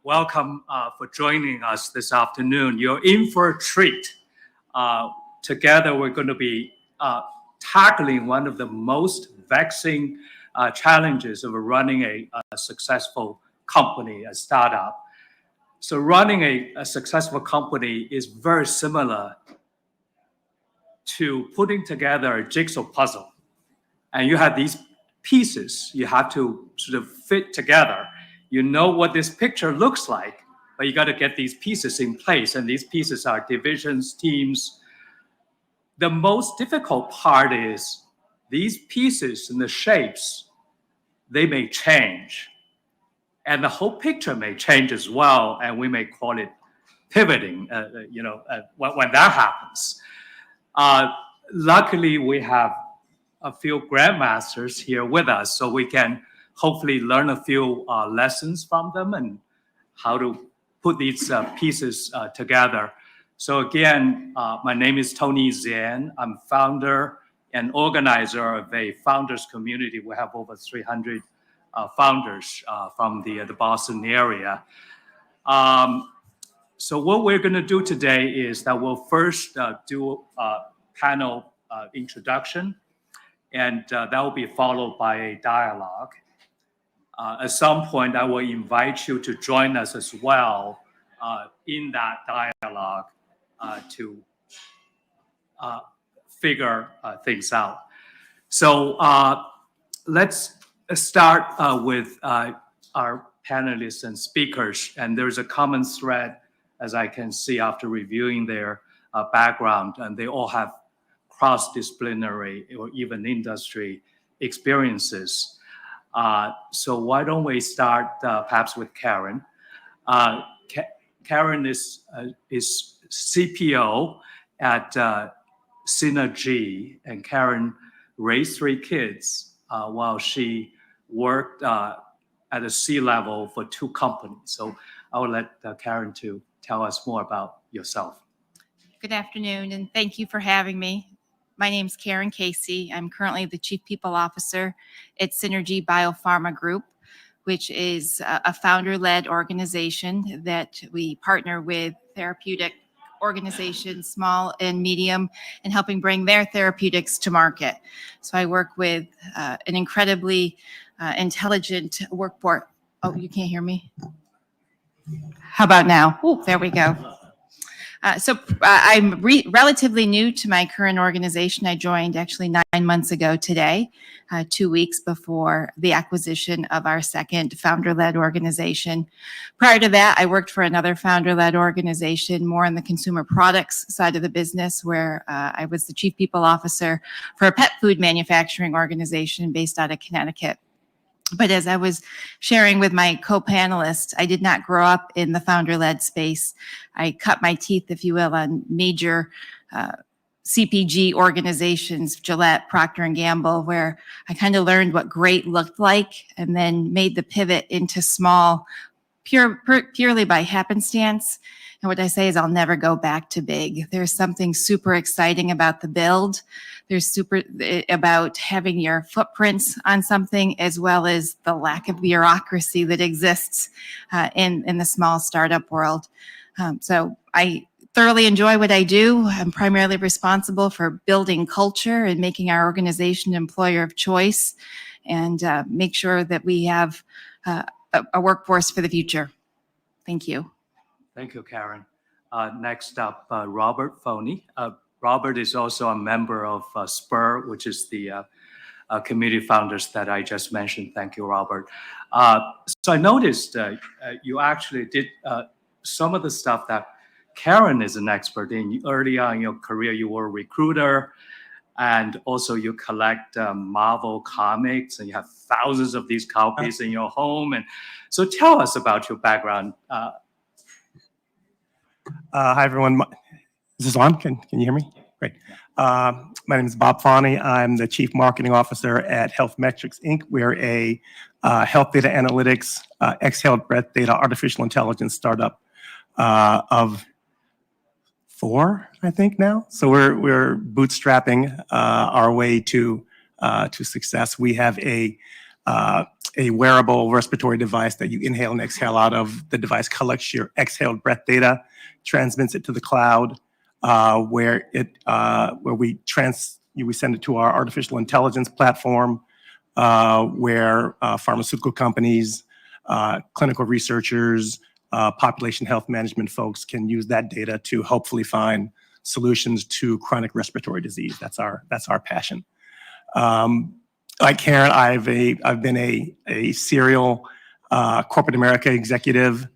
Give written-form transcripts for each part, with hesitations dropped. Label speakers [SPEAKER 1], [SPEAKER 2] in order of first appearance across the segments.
[SPEAKER 1] welcome for joining us this afternoon. You're in for a treat. Together, we're going to be tackling one of the most vexing challenges of running a successful company, a startup. So running a successful company is very similar to putting together a jigsaw puzzle. And you have these pieces you have to sort of fit together. You know what this picture looks like, but you got to get these pieces in place. And these pieces are divisions, teams. The most difficult part is these pieces and the shapes, they may change. And the whole picture may change as well. And we may call it pivoting, when that happens. Luckily, we have a few grandmasters here with us, so we can hopefully learn a few lessons from them and how to put these pieces together. So again, my name is Tony Zan. I'm founder and organizer of a founders community. We have over 300 founders from the Boston area. So what we're going to do today is that we'll first do a panel introduction, and that will be followed by a dialogue. At some point, I will invite you to join us as well in that dialogue to figure things out. So let's start with our panelists and speakers. And there's a common thread, as I can see after reviewing their background, and they all have cross-disciplinary or even industry experiences. So why don't we start perhaps with Karen? Karen is CPO at Synergy, and Karen raised 3 kids while she worked at a C-level for 2 companies. So I will let Karen to tell us more about yourself.
[SPEAKER 2] Good afternoon, and thank you for having me. My name is Karen Casey. I'm currently the Chief People Officer at Synergy Biopharma Group, which is a founder-led organization that we partner with therapeutic organizations, small and medium, in helping bring their therapeutics to market. So I work with an incredibly intelligent workforce. Oh, you can't hear me? How about now? Oh, there we go. So I'm relatively new to my current organization. I joined actually 9 months ago today, 2 weeks before the acquisition of our second founder-led organization. Prior to that, I worked for another founder-led organization, more on the consumer products side of the business, where I was the chief people officer for a pet food manufacturing organization based out of Connecticut. But as I was sharing with my co-panelists, I did not grow up in the founder-led space. I cut my teeth, if you will, on major CPG organizations, Gillette, Procter & Gamble, where I kind of learned what great looked like and then made the pivot into small, purely by happenstance. And what I say is I'll never go back to big. There's something super exciting about the build. There's about having your footprints on something, as well as the lack of bureaucracy that exists in the small startup world. So I thoroughly enjoy what I do. I'm primarily responsible for building culture and making our organization an employer of choice, and make sure that we have a workforce for the future. Thank you.
[SPEAKER 1] Thank you, Karen. Next up, Robert Foney. Robert is also a member of SPUR, which is the community founders that I just mentioned. Thank you, Robert. So I noticed you actually did some of the stuff that Karen is an expert in. Early on in your career, you were a recruiter, and also you collect Marvel comics, and you have thousands of these copies in your home. And so tell us about your background.
[SPEAKER 3] Hi, everyone. Is this on? Can you hear me? Great. My name is Bob Foney. I'm the Chief Marketing Officer at Health Metrics, Inc. We're a health data analytics, exhaled breath data, artificial intelligence startup of 4, I think now. So we're bootstrapping our way to success. We have a a wearable respiratory device that you inhale and exhale out of. The device collects your exhaled breath data, transmits it to the cloud, where we send it to our artificial intelligence platform, where pharmaceutical companies, clinical researchers, population health management folks can use that data to hopefully find solutions to chronic respiratory disease. That's our passion. Like Karen, I've been a serial corporate America executive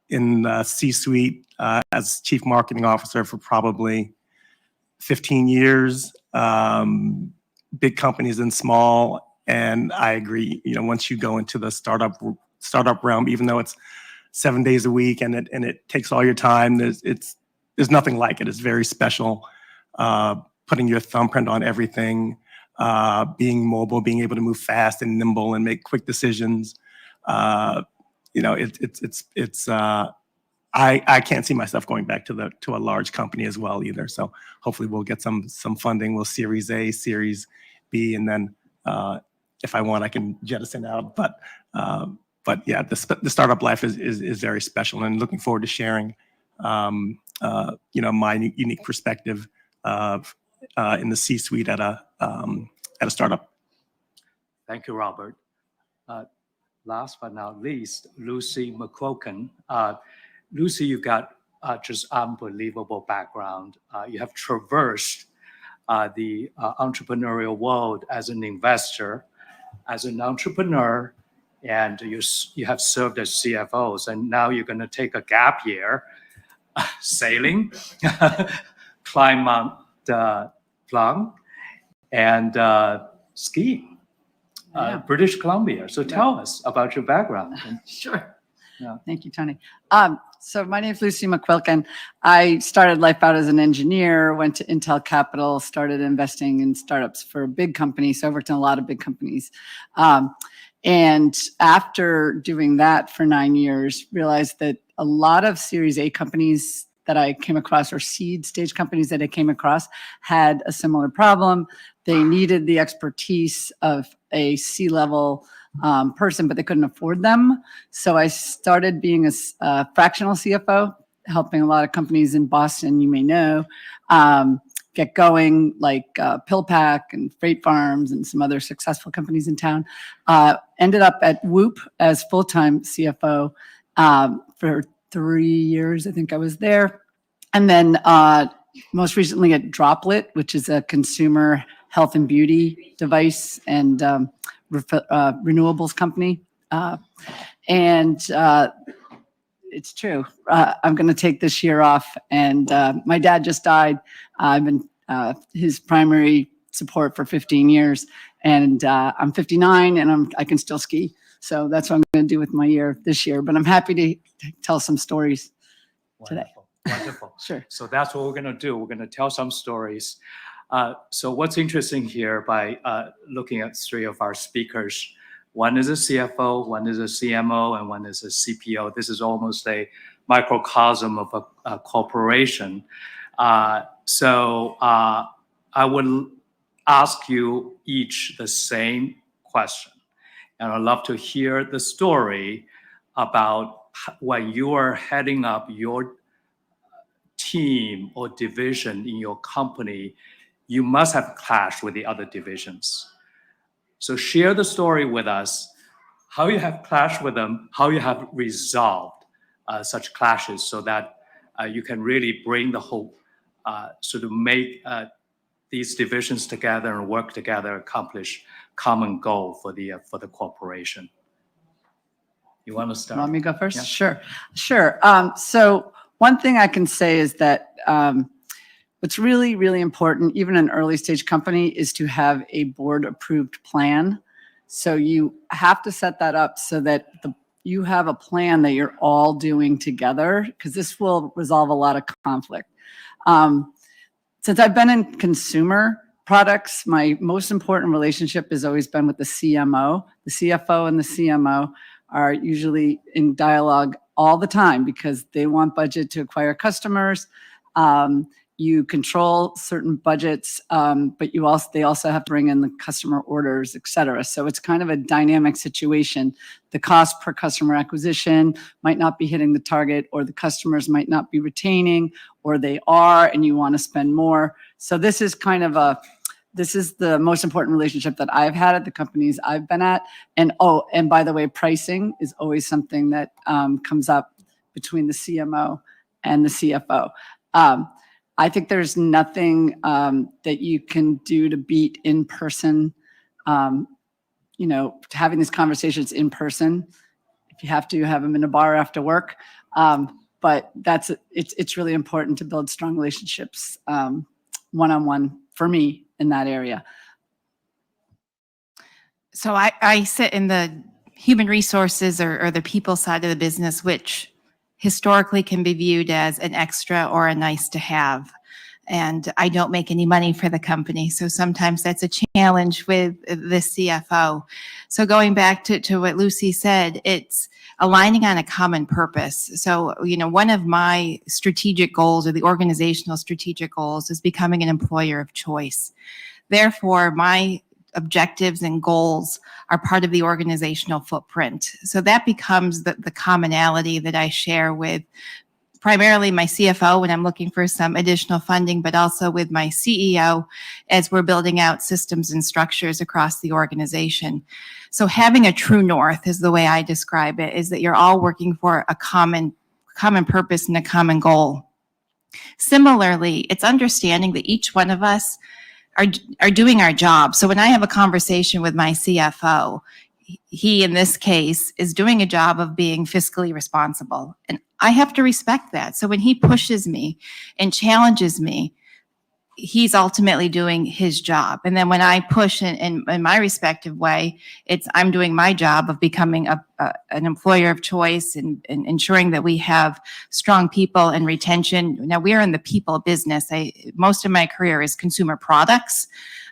[SPEAKER 3] in the C-suite as chief marketing officer for probably 15 years, big companies and small. And I agree, once you go into the startup realm, even though it's 7 days a week and it takes all your time, there's nothing like it. It's very special. Putting your thumbprint on everything, being mobile, being able to move fast and nimble and make quick decisions. I can't see myself going back to a large company as well either. So hopefully we'll get some funding. We'll Series A, Series B, and then if I want, I can jettison out. But yeah, the startup life is very special, and looking forward to sharing my unique perspective in the C-suite at a startup.
[SPEAKER 1] Thank you, Robert. Last but not least, Lucy McQuilkin. Lucy, you got just unbelievable background. You have traversed the entrepreneurial world as an investor, as an entrepreneur, and you have served as CFOs, and now you're going to take a gap year, sailing, climb Mount Blanc, and skiing, British Columbia. So tell us about your background.
[SPEAKER 4] Sure.
[SPEAKER 1] Yeah.
[SPEAKER 4] Thank you, Tony. So my name is Lucy McQuilkin. I started life out as an engineer, went to Intel Capital, started investing in startups for big companies. So I worked in a lot of big companies. And after doing that for 9 years, realized that a lot of Series A companies that I came across, or seed stage companies that I came across, had a similar problem. They needed the expertise of a C-level person, but they couldn't afford them. So I started being a fractional CFO, helping a lot of companies in Boston, you may know, get going, like PillPack and Freight Farms and some other successful companies in town. Ended up at Whoop as full-time CFO for 3 years. I think I was there. And then most recently at Droplet, which is a consumer health and beauty device and renewables company. It's true. I'm going to take this year off. And my dad just died. I've been his primary support for 15 years. And I'm 59 and I can still ski. So that's what I'm going to do with my year this year. But I'm happy to tell some stories today.
[SPEAKER 1] Wonderful.
[SPEAKER 4] Sure.
[SPEAKER 1] So that's what we're going to do. We're going to tell some stories. So what's interesting here by looking at three of our speakers, one is a CFO, one is a CMO, and one is a CPO. This is almost a microcosm of a corporation. So I would ask you each the same question. And I'd love to hear the story about when you are heading up your team or division in your company, you must have clashed with the other divisions. So share the story with us, how you have clashed with them, how you have resolved such clashes so that you can really bring the whole, sort of make these divisions together and work together, accomplish common goal for the corporation. You want to start?
[SPEAKER 4] Want me to go first?
[SPEAKER 1] Yeah.
[SPEAKER 4] Sure. So one thing I can say is that what's really, really important, even in an early stage company, is to have a board approved plan. So you have to set that up so that you have a plan that you're all doing together, because this will resolve a lot of conflict. Since I've been in consumer products, my most important relationship has always been with the CMO. The CFO and the CMO are usually in dialogue all the time because they want budget to acquire customers. you control certain budgets, but they also have to bring in the customer orders, et cetera. So it's kind of a dynamic situation. The cost per customer acquisition might not be hitting the target, or the customers might not be retaining, or they are, and you want to spend more. So this is the most important relationship that I've had at the companies I've been at. And by the way, pricing is always something that comes up between the CMO and the CFO. I think there's nothing that you can do to beat in person, having these conversations in person. If you have to, have them in a bar after work. But it's really important to build strong relationships one-on-one for me in that area.
[SPEAKER 2] So I sit in the human resources or the people side of the business, which historically can be viewed as an extra or a nice to have. And I don't make any money for the company. So sometimes that's a challenge with the CFO. So going back to what Lucy said, it's aligning on a common purpose. So, one of my strategic goals, or the organizational strategic goals, is becoming an employer of choice. Therefore, my objectives and goals are part of the organizational footprint. So that becomes the commonality that I share with primarily my CFO when I'm looking for some additional funding, but also with my CEO as we're building out systems and structures across the organization. So having a true north is the way I describe it, is that you're all working for a common purpose and a common goal. Similarly, it's understanding that each one of us are doing our job. So when I have a conversation with my CFO, he, in this case, is doing a job of being fiscally responsible. And I have to respect that. So when he pushes me and challenges me, he's ultimately doing his job. And then when I push in my respective way, I'm doing my job of becoming an employer of choice and ensuring that we have strong people and retention. Now, we're in the people business. Most of my career is consumer products.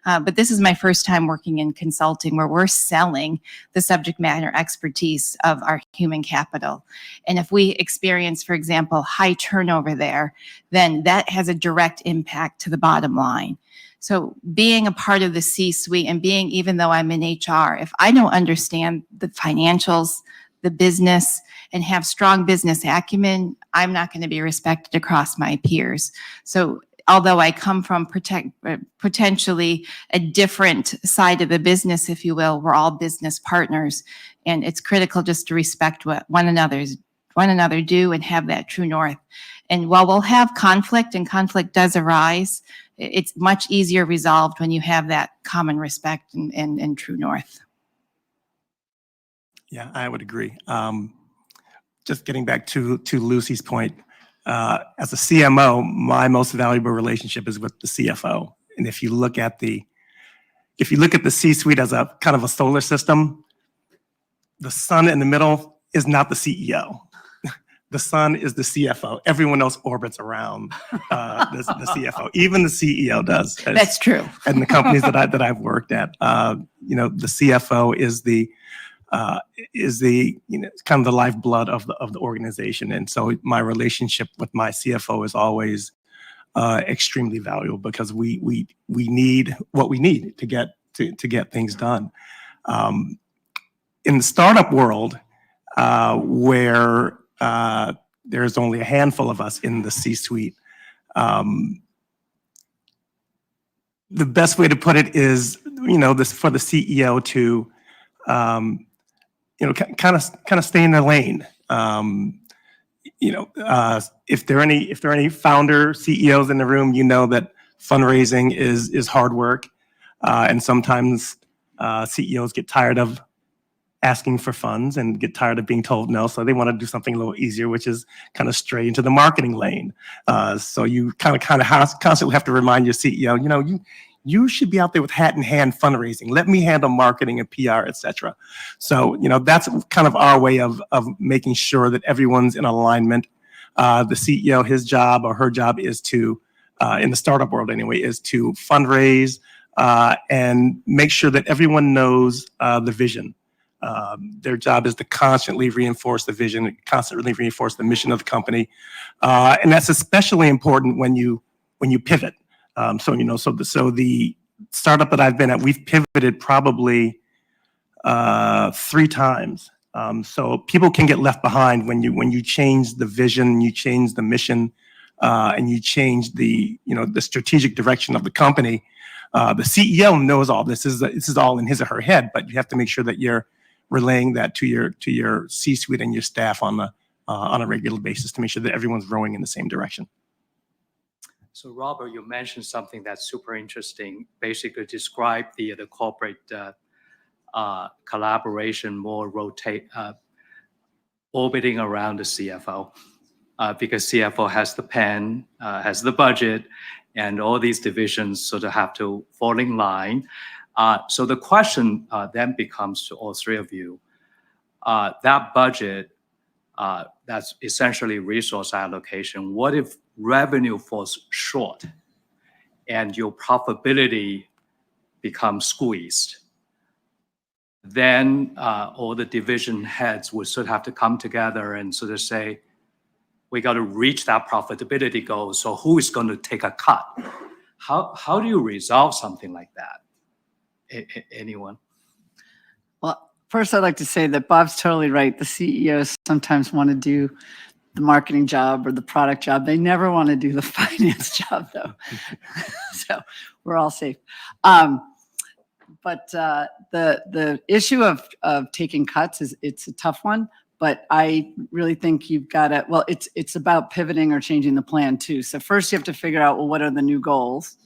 [SPEAKER 2] But this is my first time working in consulting, where we're selling the subject matter expertise of our human capital. And if we experience, for example, high turnover there, then that has a direct impact to the bottom line. So being a part of the C-suite and even though I'm in HR, if I don't understand the financials, the business, and have strong business acumen, I'm not going to be respected across my peers. So although I come from potentially a different side of the business, if you will, we're all business partners, and it's critical just to respect what one another do and have that true north. And while we'll have conflict, and conflict does arise, it's much easier resolved when you have that common respect and true north.
[SPEAKER 3] Yeah, I would agree. Just getting back to Lucy's point, as a CMO, my most valuable relationship is with the CFO. And if you look at the C-suite as a kind of a solar system, the sun in the middle is not the CEO. The sun is the CFO. Everyone else orbits around the CFO. Even the CEO does.
[SPEAKER 2] That's true.
[SPEAKER 3] And the companies that I've worked at, the CFO is kind of the lifeblood of the organization. And so my relationship with my CFO is always extremely valuable, because we need what we need to get things done. In the startup world, where there's only a handful of us in the C-suite, the best way to put it is, for the CEO to kind of stay in their lane. If there are any founder CEOs in the room, that fundraising is hard work, and sometimes CEOs get tired of asking for funds and get tired of being told no, so they want to do something a little easier, which is kind of stray into the marketing lane. So you kind of constantly have to remind your CEO, you should be out there with hat in hand fundraising. Let me handle marketing and PR, et cetera. So, that's kind of our way of making sure that everyone's in alignment. The CEO, his job or her job is to, in the startup world anyway, is to fundraise and make sure that everyone knows the vision. Their job is to constantly reinforce the vision, constantly reinforce the mission of the company. And that's especially important when you when you pivot. So the startup that I've been at, we've pivoted probably 3 times. So people can get left behind when you change the vision, you change the mission, and you change the strategic direction of the company. The CEO knows all this. This is all in his or her head, but you have to make sure that you're relaying that to your C-suite and your staff on a regular basis to make sure that everyone's rowing in the same direction.
[SPEAKER 1] So Robert, you mentioned something that's super interesting. Basically, describe the corporate collaboration more orbiting around the CFO, because CFO has the pen, has the budget, and all these divisions sort of have to fall in line. So the question then becomes to all 3 of you, that budget, that's essentially resource allocation. What if revenue falls short and your profitability becomes squeezed? Then all the division heads would sort of have to come together and sort of say, we got to reach that profitability goal. So who is going to take a cut? How do you resolve something like that? Anyone?
[SPEAKER 4] Well, first I'd like to say that Bob's totally right. The CEOs sometimes want to do the marketing job or the product job. They never want to do the finance job, though. So we're all safe. But the issue of taking cuts it's a tough one. But I really think you've got to, well, it's about pivoting or changing the plan too. So first you have to figure out, well, what are the new goals?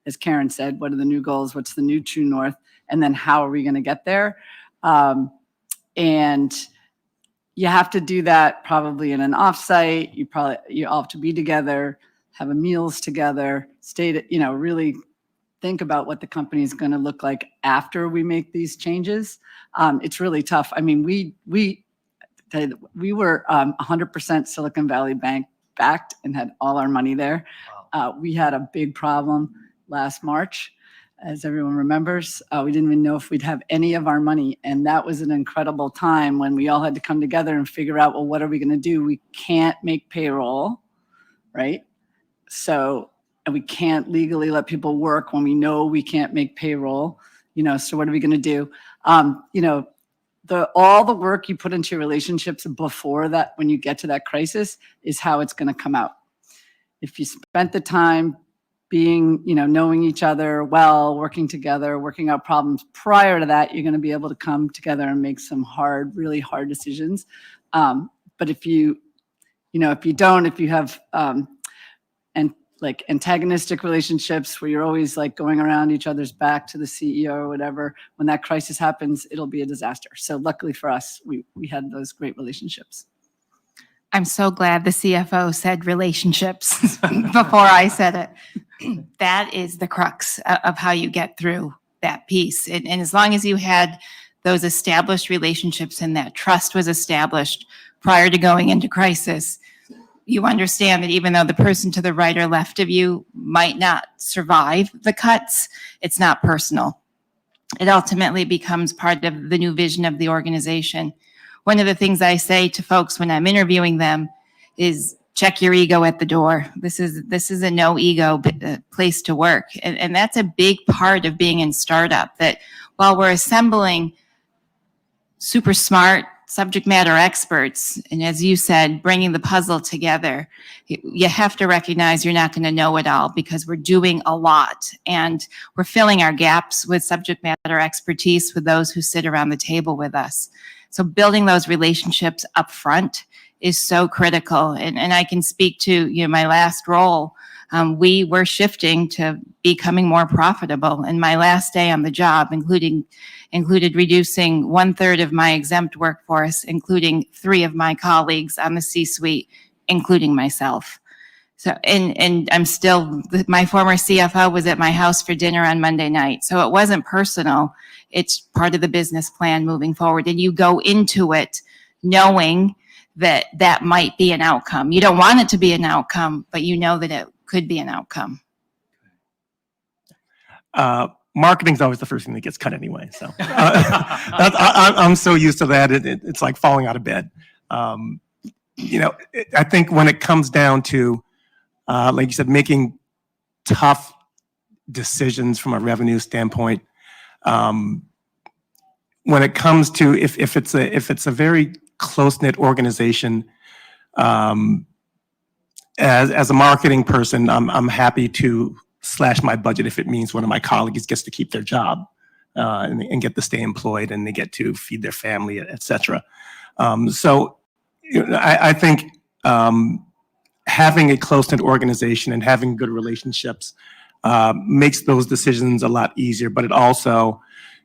[SPEAKER 4] As Karen said, what are the new goals? What's the new true north? And then how are we going to get there? And you have to do that probably in an offsite. You all have to be together, have meals together, really think about what the company is going to look like after we make these changes. It's really tough. I mean, we were 100% Silicon Valley Bank backed and had all our money there.
[SPEAKER 1] Wow.
[SPEAKER 4] We had a big problem last March, as everyone remembers. We didn't even know if we'd have any of our money. And that was an incredible time when we all had to come together and figure out, well, what are we going to do? We can't make payroll, right? And we can't legally let people work when we know we can't make payroll, so what are we going to do? All the work you put into your relationships before that, when you get to that crisis, is how it's going to come out. If you spent the time being, knowing each other well, working together, working out problems prior to that, you're going to be able to come together and make some really hard decisions. But if you have, like antagonistic relationships where you're always like going around each other's back to the CEO or whatever, when that crisis happens, it'll be a disaster. So luckily for us, we had those great relationships.
[SPEAKER 2] I'm so glad the CFO said relationships before I said it. That is the crux of how you get through that piece. And as long as you had those established relationships and that trust was established prior to going into crisis, you understand that even though the person to the right or left of you might not survive the cuts, it's not personal. It ultimately becomes part of the new vision of the organization. One of the things I say to folks when I'm interviewing them is check your ego at the door. This is a no ego place to work. And that's a big part of being in startup, that while we're assembling super smart subject matter experts, and as you said, bringing the puzzle together, you have to recognize you're not going to know it all, because we're doing a lot and we're filling our gaps with subject matter expertise with those who sit around the table with us. So building those relationships up front is so critical. And I can speak to my last role. We were shifting to becoming more profitable. And my last day on the job included reducing 1/3 of my exempt workforce, including 3 of my colleagues on the C-suite, including myself. So, and I'm still, my former CFO was at my house for dinner on Monday night. So it wasn't personal. It's part of the business plan moving forward. And you go into it knowing that that might be an outcome. You don't want it to be an outcome, but you know that it could be an outcome.
[SPEAKER 3] Marketing's always the first thing that gets cut anyway. So I'm so used to that. It's like falling out of bed. I think when it comes down to like you said, making tough decisions from a revenue standpoint. When it comes to if it's a very close-knit organization, as a marketing person, I'm happy to slash my budget if it means one of my colleagues gets to keep their job and get to stay employed and they get to feed their family, etc. So I think having a close-knit organization and having good relationships makes those decisions a lot easier. But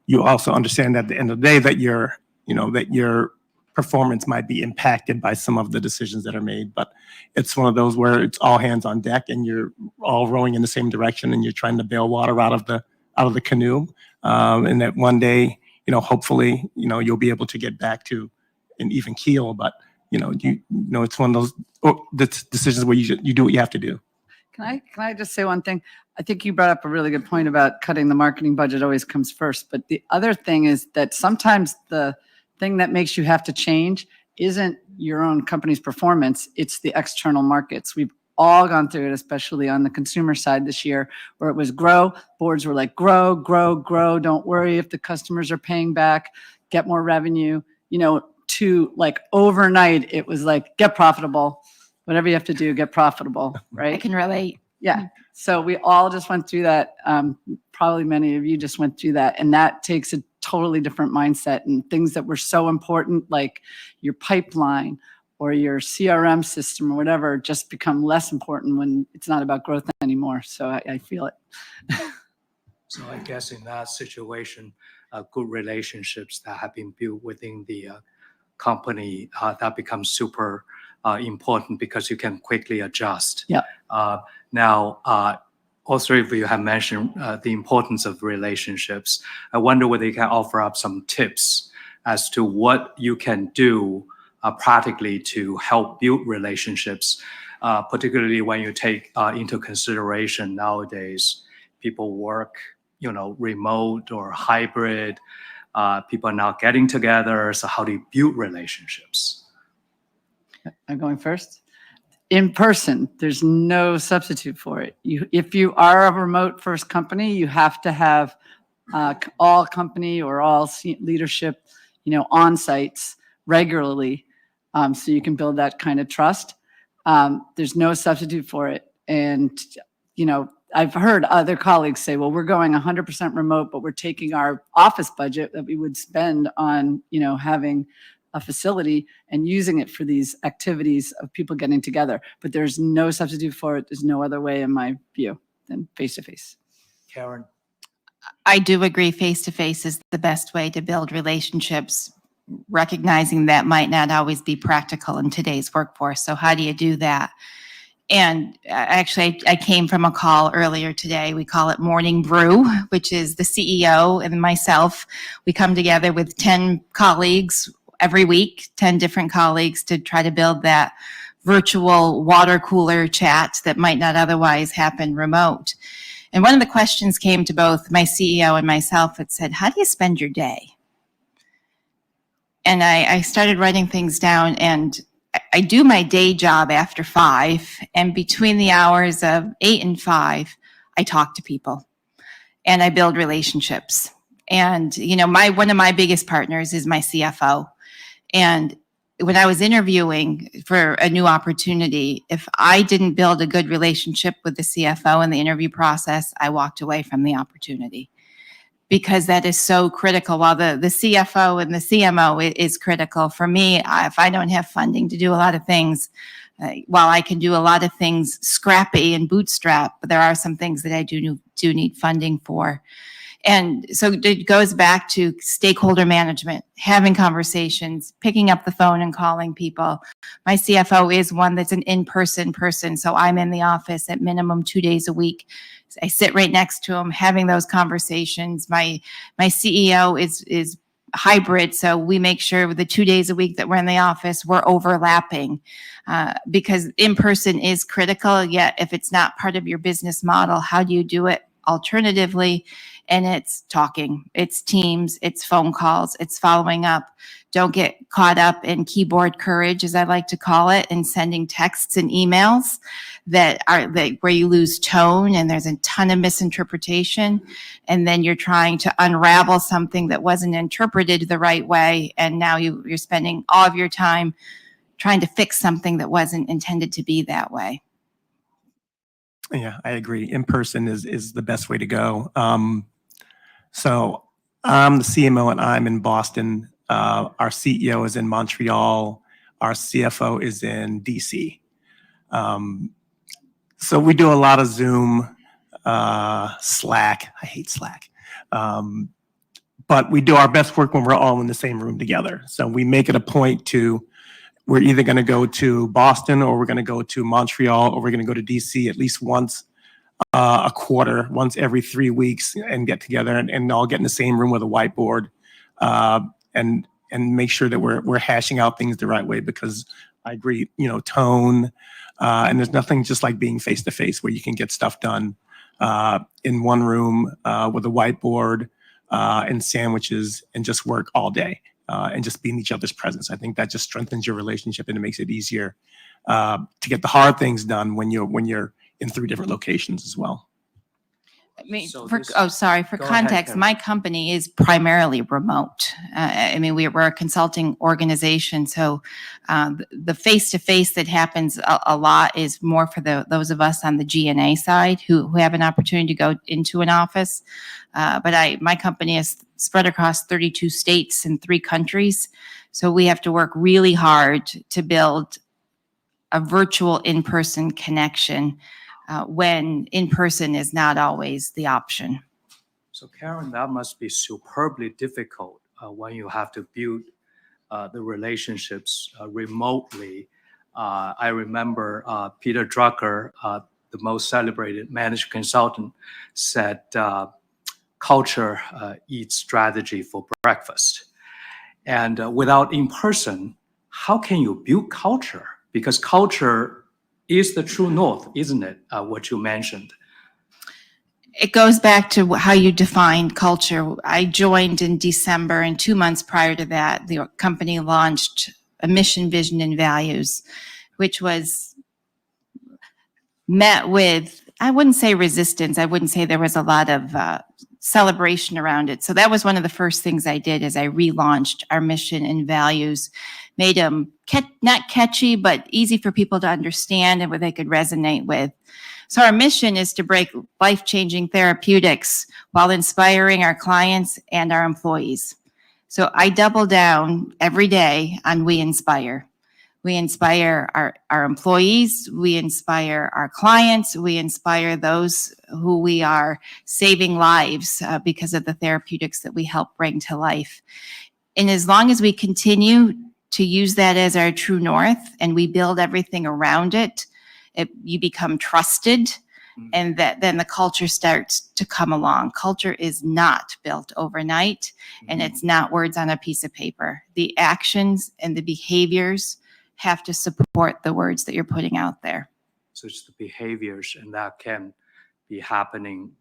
[SPEAKER 3] you also understand at the end of the day that your performance might be impacted by some of the decisions that are made. But it's one of those where it's all hands on deck and you're all rowing in the same direction and you're trying to bail water out of the canoe. And that one day, hopefully, you'll be able to get back to an even keel. But it's one of those decisions where you do what you have to do.
[SPEAKER 4] Can I just say one thing? I think you brought up a really good point about cutting the marketing budget always comes first. But the other thing is that sometimes the thing that makes you have to change isn't your own company's performance, it's the external markets. We've all gone through it, especially on the consumer side this year, where it was grow. Boards were like, grow, grow, grow. Don't worry if the customers are paying back, get more revenue. To like overnight, it was like, get profitable. Whatever you have to do, get profitable, right?
[SPEAKER 2] I can relate.
[SPEAKER 4] Yeah. So we all just went through that. Probably many of you just went through that. And that takes a totally different mindset, and things that were so important, like your pipeline or your CRM system or whatever, just become less important when it's not about growth anymore. So I feel it.
[SPEAKER 1] So I guess in that situation, good relationships that have been built within the company, that becomes super important because you can quickly adjust.
[SPEAKER 4] Yeah.
[SPEAKER 1] Now, all three of you have mentioned the importance of relationships. I wonder whether you can offer up some tips as to what you can do practically to help build relationships, particularly when you take into consideration nowadays people work, remote or hybrid. People are now getting together. So how do you build relationships?
[SPEAKER 4] I'm going first. In person, there's no substitute for it. If you are a remote first company, you have to have all company or all leadership, on sites regularly, so you can build that kind of trust. There's no substitute for it. And, I've heard other colleagues say, well, we're going 100% remote, but we're taking our office budget that we would spend on, having a facility and using it for these activities of people getting together. But there's no substitute for it. There's no other way, in my view, than face-to-face.
[SPEAKER 1] Karen?
[SPEAKER 2] I do agree face-to-face is the best way to build relationships, recognizing that might not always be practical in today's workforce. So how do you do that? And actually, I came from a call earlier today. We call it Morning Brew, which is the CEO and myself. We come together with 10 colleagues every week, 10 different colleagues, to try to build that virtual water cooler chat that might not otherwise happen remote. And one of the questions came to both my CEO and myself. It said, how do you spend your day? And I started writing things down, and I do my day job after 5, and between the hours of 8 and 5, I talk to people and I build relationships. And, one of my biggest partners is my CFO. And when I was interviewing for a new opportunity, if I didn't build a good relationship with the CFO in the interview process, I walked away from the opportunity, because that is so critical. While the CFO and the CMO is critical, for me, if I don't have funding to do a lot of things, while I can do a lot of things scrappy and bootstrap, but there are some things that I do need funding for. And so it goes back to stakeholder management, having conversations, picking up the phone and calling people. My CFO is one that's an in-person person, so I'm in the office at minimum 2 days a week. I sit right next to him, having those conversations. My CEO is hybrid, so we make sure the 2 days a week that we're in the office, we're overlapping, because in-person is critical. Yet if it's not part of your business model, how do you do it alternatively? And it's talking, it's Teams, it's phone calls, it's following up. Don't get caught up in keyboard courage, as I like to call it, and sending texts and emails that where you lose tone and there's a ton of misinterpretation. And then you're trying to unravel something that wasn't interpreted the right way. And now you're spending all of your time trying to fix something that wasn't intended to be that way.
[SPEAKER 3] Yeah, I agree. In person is the best way to go. So I'm the CMO and I'm in Boston. Our CEO is in Montreal. Our CFO is in DC. So we do a lot of Zoom, Slack. I hate Slack. But we do our best work when we're all in the same room together. So we make it a point to, we're either going to go to Boston or we're going to go to Montreal or we're going to go to DC at least once a quarter, once every 3 weeks, and get together and all get in the same room with a whiteboard and make sure that we're hashing out things the right way, because I agree, tone, and there's nothing just like being face to face where you can get stuff done in one room with a whiteboard and sandwiches and just work all day and just be in each other's presence. I think that just strengthens your relationship and it makes it easier to get the hard things done when you're in 3 different locations as well.
[SPEAKER 2] I mean,
[SPEAKER 1] So
[SPEAKER 2] for
[SPEAKER 1] this-
[SPEAKER 2] context,
[SPEAKER 1] Go ahead, Karen.
[SPEAKER 2] my company is primarily remote. We're a consulting organization, so the face-to-face that happens a lot is more for those of us on the G&A side who have an opportunity to go into an office. But my company is spread across 32 states and 3 countries, so we have to work really hard to build a virtual in-person connection when in-person is not always the option.
[SPEAKER 1] So Karen, that must be superbly difficult when you have to build the relationships remotely. I remember Peter Drucker, the most celebrated management consultant, said, culture eats strategy for breakfast. And without in-person, how can you build culture? Because culture is the true north, isn't it? What you mentioned.
[SPEAKER 2] It goes back to how you define culture. I joined in December, and 2 months prior to that, the company launched a mission, vision, and values, which was met with, I wouldn't say resistance. I wouldn't say there was a lot of celebration around it. So that was one of the first things I did, is I relaunched our mission and values, made them not catchy, but easy for people to understand and what they could resonate with. So our mission is to break life-changing therapeutics while inspiring our clients and our employees. So I double down every day on we inspire. We inspire our employees, we inspire our clients, we inspire those who we are saving lives because of the therapeutics that we help bring to life. And as long as we continue to use that as our true north and we build everything around it, you become trusted, and then the culture starts to come along. Culture is not built overnight, and it's not words on a piece of paper. The actions and the behaviors have to support the words that you're putting out there.
[SPEAKER 1] So it's the behaviors, and that can be happening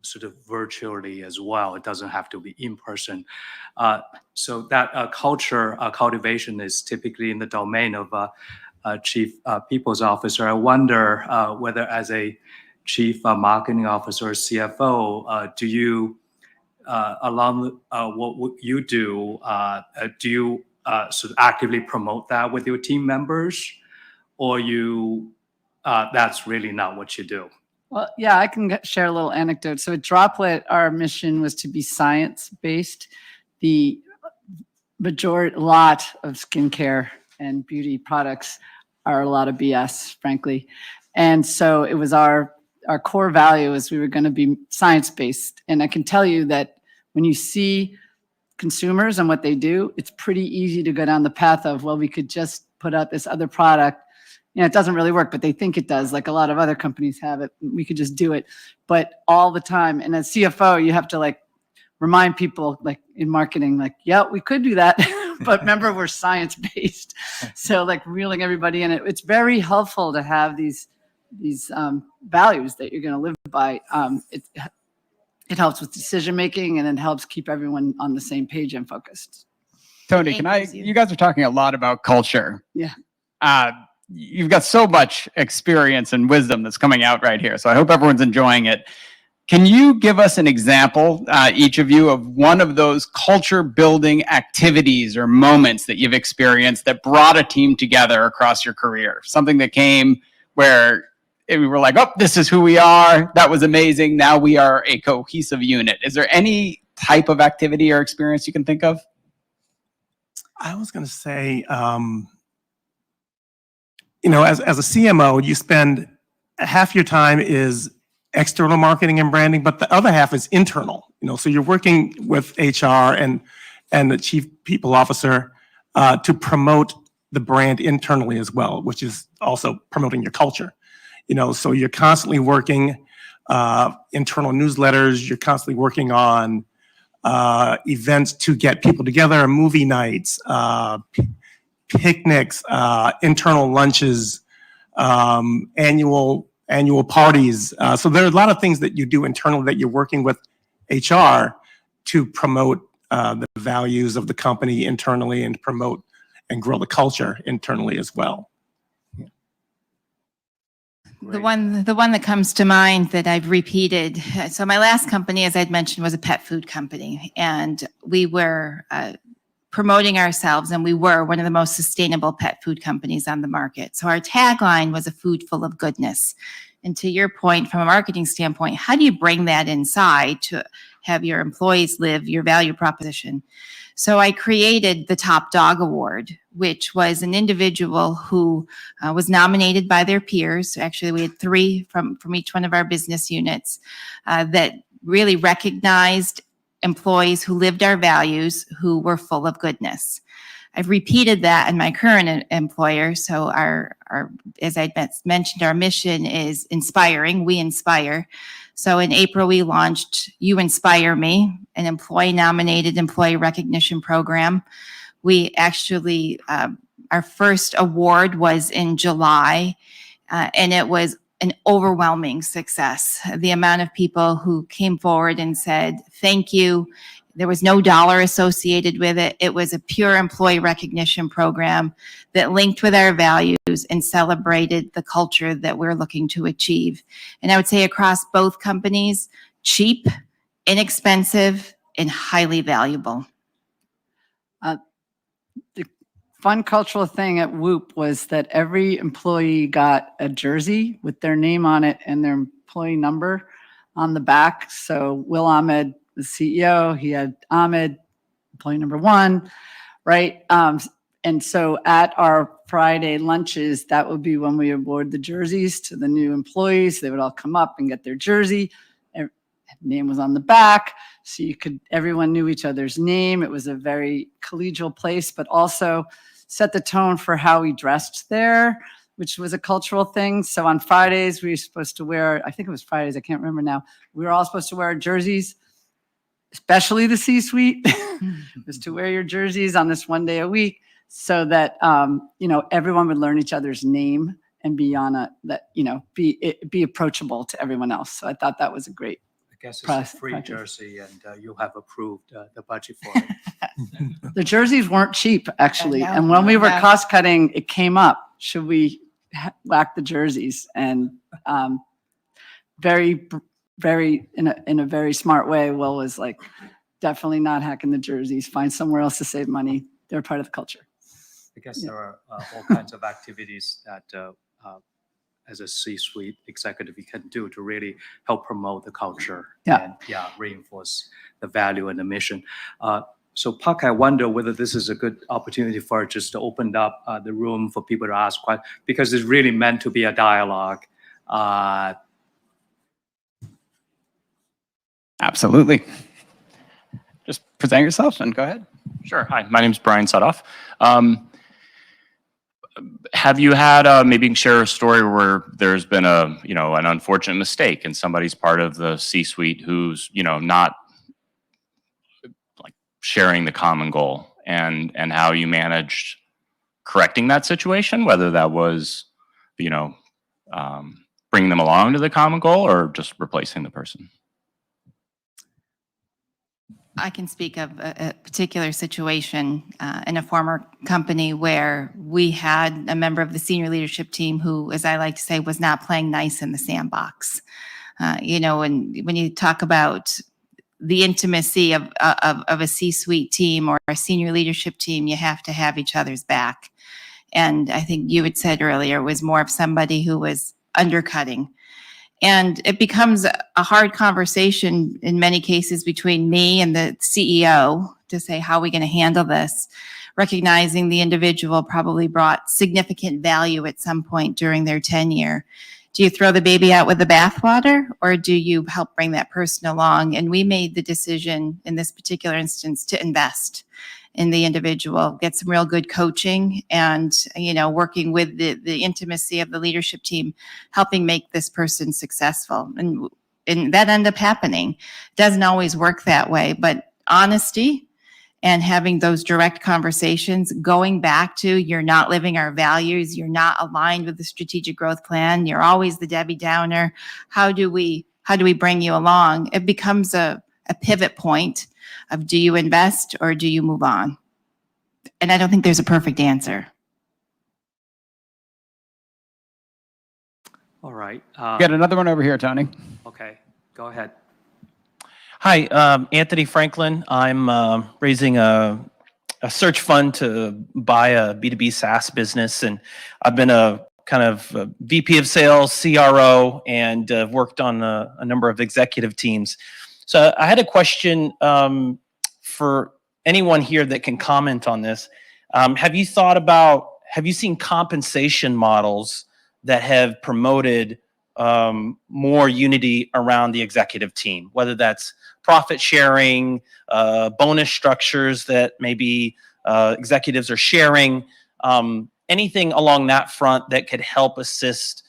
[SPEAKER 1] sort of virtually as well. It doesn't have to be in person. So that culture cultivation is typically in the domain of chief people's officer. I wonder whether as a chief marketing officer or CFO, do you, along what you do you sort of actively promote that with your team members, or that's really not what you do?
[SPEAKER 4] Well, yeah, I can share a little anecdote. So at Droplet, our mission was to be science-based. The lot of skincare and beauty products are a lot of BS, frankly. And so it was our core value is we were going to be science-based. And I can tell you that when you see consumers and what they do, it's pretty easy to go down the path of, well, we could just put out this other product. It doesn't really work, but they think it does. Like a lot of other companies have it. We could just do it. But all the time, and as CFO, you have to remind people, like in marketing, yeah, we could do that. But remember, we're science-based. So reeling everybody in. It's very helpful to have these values that you're going to live by. It helps with decision-making, and it helps keep everyone on the same page and focused.
[SPEAKER 5] Tony,
[SPEAKER 2] It
[SPEAKER 5] can I,
[SPEAKER 2] anchors you.
[SPEAKER 5] you guys are talking a lot about culture.
[SPEAKER 4] Yeah.
[SPEAKER 5] You've got so much experience and wisdom that's coming out right here. So I hope everyone's enjoying it. Can you give us an example, each of you, of one of those culture building activities or moments that you've experienced that brought a team together across your career? Something that came where we were like, oh, this is who we are. That was amazing. Now we are a cohesive unit. Is there any type of activity or experience you can think of?
[SPEAKER 3] I was going to say, as a CMO, you spend half your time is external marketing and branding, but the other half is internal. So you're working with HR and the chief people officer to promote the brand internally as well, which is also promoting your culture. So you're constantly working internal newsletters. You're constantly working on events to get people together, movie nights, picnics, internal lunches, annual parties. So there are a lot of things that you do internally that you're working with HR to promote the values of the company internally and promote and grow the culture internally as well.
[SPEAKER 2] The one that comes to mind that I've repeated. So my last company, as I'd mentioned, was a pet food company, and we were promoting ourselves, and we were one of the most sustainable pet food companies on the market. So our tagline was a food full of goodness. And to your point, from a marketing standpoint, how do you bring that inside to have your employees live your value proposition? So I created the Top Dog Award, which was an individual who was nominated by their peers. Actually, we had 3 from each one of our business units that really recognized employees who lived our values, who were full of goodness. I've repeated that in my current employer. So our as I mentioned, our mission is inspiring. We inspire. So in April, we launched You Inspire Me, an employee-nominated employee recognition program. We actually, our first award was in July, and it was an overwhelming success. The amount of people who came forward and said, thank you. There was no dollar associated with it. It was a pure employee recognition program that linked with our values and celebrated the culture that we're looking to achieve. And I would say across both companies, cheap, inexpensive, and highly valuable.
[SPEAKER 4] The fun cultural thing at Whoop was that every employee got a jersey with their name on it and their employee number on the back. So Will Ahmed, the CEO, he had Ahmed, employee number 1, right? And so at our Friday lunches, that would be when we award the jerseys to the new employees. They would all come up and get their jersey. Their name was on the back, so everyone knew each other's name. It was a very collegial place, but also set the tone for how we dressed there, which was a cultural thing. So on Fridays, we were supposed to wear, I think it was Fridays, I can't remember now. We were all supposed to wear our jerseys, especially the C-suite, was to wear your jerseys on this one day a week so that, everyone would learn each other's name and be be approachable to everyone else. So I thought that was a great.
[SPEAKER 1] I guess it's a free jersey, and you have approved the budget for it.
[SPEAKER 4] The jerseys weren't cheap, actually.
[SPEAKER 2] No,
[SPEAKER 4] And when we were
[SPEAKER 2] no.
[SPEAKER 4] cost cutting, it came up. Should we whack the jerseys? And very in a very smart way, Will was like, definitely not hacking the jerseys. Find somewhere else to save money. They're part of the culture.
[SPEAKER 1] I guess there are all kinds of activities that as a C-suite executive you can do to really help promote the culture and reinforce the value and the mission. So Puck, I wonder whether this is a good opportunity for just to open up the room for people to ask questions, because it's really meant to be a dialogue.
[SPEAKER 5] Absolutely. Just present yourself and go ahead.
[SPEAKER 6] Sure. Hi, my name is Brian Sudoff. Have you had maybe share a story where there's been an unfortunate mistake and somebody's part of the C-suite who's not like sharing the common goal, and how you managed correcting that situation, whether that was bringing them along to the common goal or just replacing the person?
[SPEAKER 2] I can speak of a particular situation in a former company where we had a member of the senior leadership team who, as I like to say, was not playing nice in the sandbox. And when you talk about the intimacy of a C-suite team or a senior leadership team, you have to have each other's back. And I think you had said earlier it was more of somebody who was undercutting. And it becomes a hard conversation in many cases between me and the CEO to say, how are we going to handle this? Recognizing the individual probably brought significant value at some point during their tenure. Do you throw the baby out with the bathwater, or do you help bring that person along? And we made the decision in this particular instance to invest in the individual, get some real good coaching, and working with the intimacy of the leadership team, helping make this person successful. And that ended up happening. Doesn't always work that way, but honesty and having those direct conversations, going back to, you're not living our values, you're not aligned with the strategic growth plan, you're always the Debbie Downer. How do we bring you along? It becomes a pivot point of, do you invest or do you move on? And I don't think there's a perfect answer.
[SPEAKER 1] All right.
[SPEAKER 5] Got another one over here, Tony.
[SPEAKER 1] Okay, go ahead.
[SPEAKER 7] Hi, Anthony Franklin. I'm raising a search fund to buy a B2B SaaS business, and I've been a kind of a VP of sales, CRO, and worked on a number of executive teams. So I had a question for anyone here that can comment on this. Have you seen compensation models that have promoted more unity around the executive team, whether that's profit sharing, bonus structures that maybe executives are sharing, anything along that front that could help assist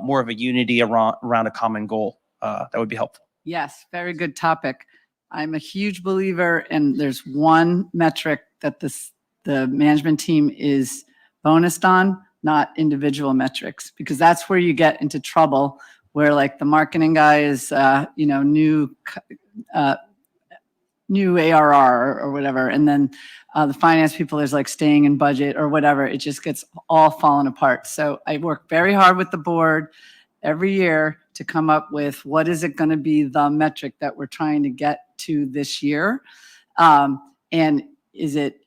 [SPEAKER 7] more of a unity around a common goal? That would be helpful.
[SPEAKER 4] Yes, very good topic. I'm a huge believer, and there's one metric that the management team is bonused on, not individual metrics, because that's where you get into trouble, where like the marketing guy is, new ARR or whatever, and then the finance people is like staying in budget or whatever. It just gets all fallen apart. So I work very hard with the board every year to come up with what is it going to be the metric that we're trying to get to this year, and is it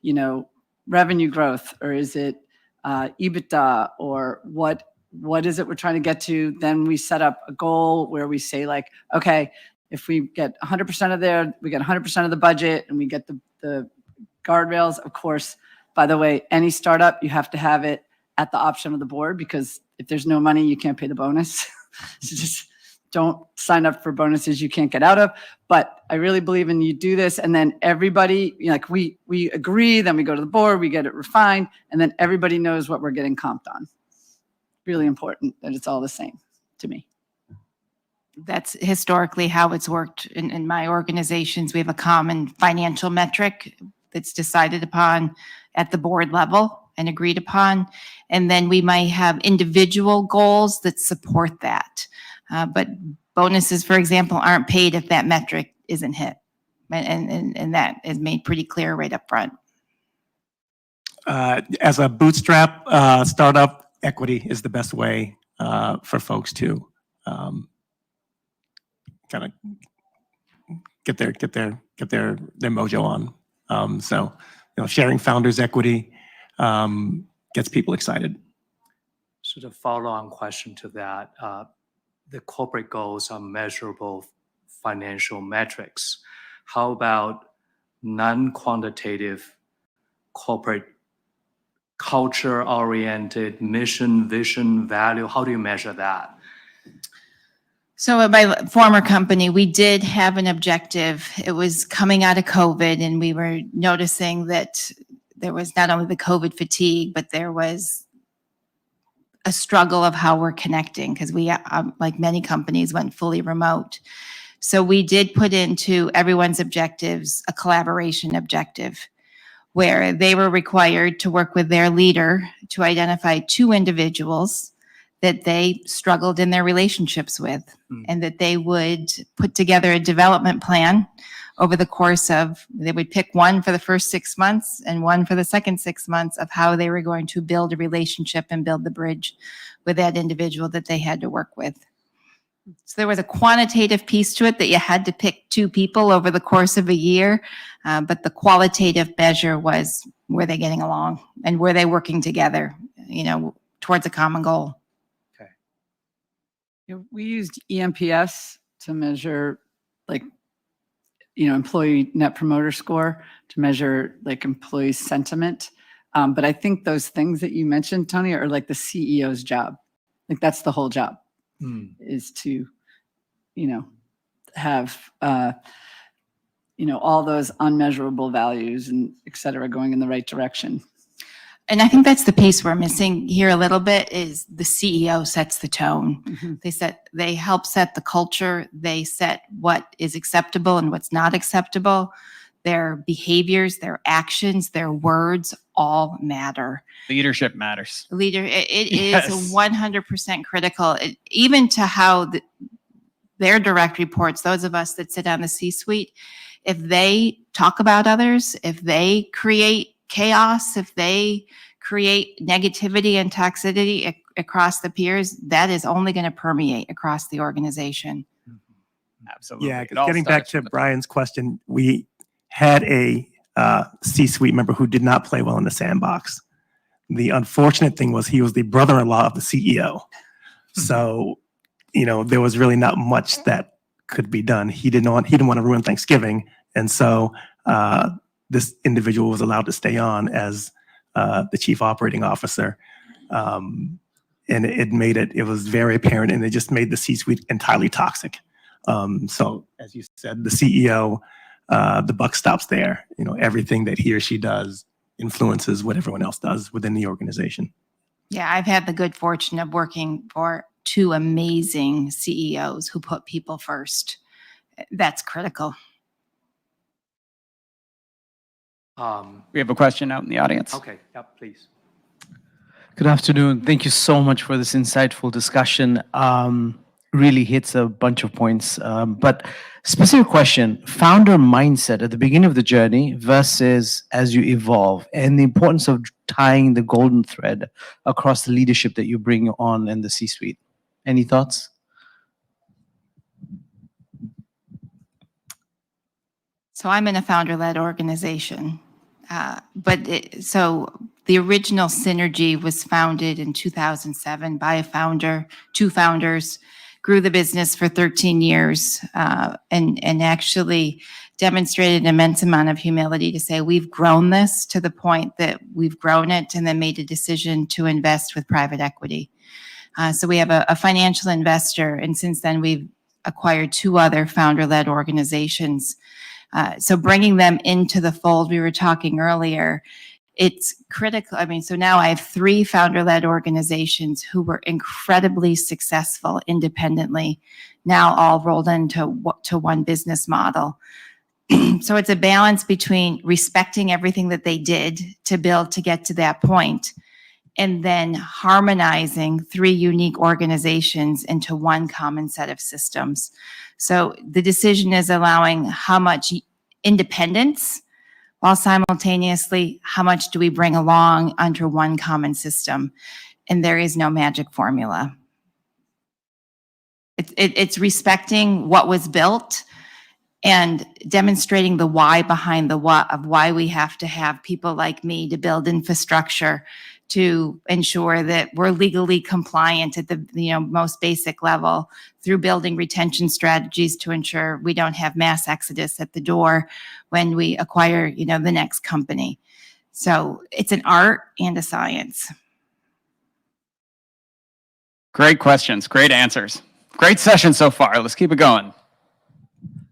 [SPEAKER 4] revenue growth, or is it EBITDA, or what is it we're trying to get to? Then we set up a goal where we say, like, okay, if we get 100% of there, we get 100% of the budget, and we get the guardrails. Of course, by the way, any startup, you have to have it at the option of the board, because if there's no money, you can't pay the bonus. So just don't sign up for bonuses you can't get out of. But I really believe in, you do this, and then everybody, we agree, then we go to the board, we get it refined, and then everybody knows what we're getting comped on. Really important that it's all the same to me.
[SPEAKER 2] That's historically how it's worked in my organizations. We have a common financial metric that's decided upon at the board level and agreed upon. And then we might have individual goals that support that. But bonuses, for example, aren't paid if that metric isn't hit. And that is made pretty clear right up front.
[SPEAKER 3] As a bootstrap startup, equity is the best way for folks to kind of get their mojo on. So sharing founders' equity gets people excited.
[SPEAKER 1] So the follow-on question to that, the corporate goals are measurable financial metrics. How about non-quantitative corporate culture-oriented mission, vision, value? How do you measure that?
[SPEAKER 2] So at my former company, we did have an objective. It was coming out of COVID, and we were noticing that there was not only the COVID fatigue, but there was a struggle of how we're connecting, because we, like many companies, went fully remote. So we did put into everyone's objectives a collaboration objective, where they were required to work with their leader to identify 2 individuals that they struggled in their relationships with, and that they would put together a development plan over the course of, they would pick one for the first 6 months and one for the second 6 months of how they were going to build a relationship and build the bridge with that individual that they had to work with. So there was a quantitative piece to it that you had to pick 2 people over the course of a year, but the qualitative measure was, were they getting along and were they working together, towards a common goal?
[SPEAKER 4] We used EMPS to measure employee net promoter score, to measure employee sentiment. But I think those things that you mentioned, Tony, are like the CEO's job. That's the whole job, is to, have, all those unmeasurable values and et cetera going in the right direction.
[SPEAKER 2] And I think that's the piece we're missing here a little bit, is the CEO sets the tone.
[SPEAKER 4] Mm-hmm.
[SPEAKER 2] They help set the culture. They set what is acceptable and what's not acceptable. Their behaviors, their actions, their words all matter.
[SPEAKER 5] Leadership matters.
[SPEAKER 2] It
[SPEAKER 5] Yes.
[SPEAKER 2] is 100% critical, even to how their direct reports, those of us that sit on the C-suite, if they talk about others, if they create chaos, if they create negativity and toxicity across the peers, that is only going to permeate across the organization.
[SPEAKER 5] Absolutely.
[SPEAKER 3] Yeah,
[SPEAKER 5] It all
[SPEAKER 3] getting back
[SPEAKER 5] starts
[SPEAKER 3] to
[SPEAKER 5] from the top.
[SPEAKER 3] Brian's question, we had a C-suite member who did not play well in the sandbox. The unfortunate thing was he was the brother-in-law of the CEO. So, there was really not much that could be done. He didn't want to ruin Thanksgiving. And so this individual was allowed to stay on as the chief operating officer. And it was very apparent, and it just made the C-suite entirely toxic. So as you said, the CEO, the buck stops there. Everything that he or she does influences what everyone else does within the organization.
[SPEAKER 2] Yeah, I've had the good fortune of working for 2 amazing CEOs who put people first. That's critical.
[SPEAKER 5] We have a question out in the audience.
[SPEAKER 1] Okay, yeah, please.
[SPEAKER 8] Good afternoon. Thank you so much for this insightful discussion. Really hits a bunch of points. But specific question, founder mindset at the beginning of the journey versus as you evolve, and the importance of tying the golden thread across the leadership that you bring on in the C-suite. Any thoughts?
[SPEAKER 2] So I'm in a founder-led organization. So the original Synergy was founded in 2007 by a founder, 2 founders, grew the business for 13 years, and actually demonstrated an immense amount of humility to say, we've grown this to the point that we've grown it, and then made a decision to invest with private equity. So we have a financial investor, and since then we've acquired 2 other founder-led organizations. So bringing them into the fold, we were talking earlier, it's critical. So now I have 3 founder-led organizations who were incredibly successful independently, now all rolled into one business model. So it's a balance between respecting everything that they did to build to get to that point, and then harmonizing 3 unique organizations into one common set of systems. So the decision is allowing how much independence, while simultaneously, how much do we bring along under one common system? And there is no magic formula. It's respecting what was built and demonstrating the why behind the what of why we have to have people like me to build infrastructure to ensure that we're legally compliant at the most basic level, through building retention strategies to ensure we don't have mass exodus at the door when we acquire the next company. So it's an art and a science.
[SPEAKER 5] Great questions, great answers. Great session so far. Let's keep it going.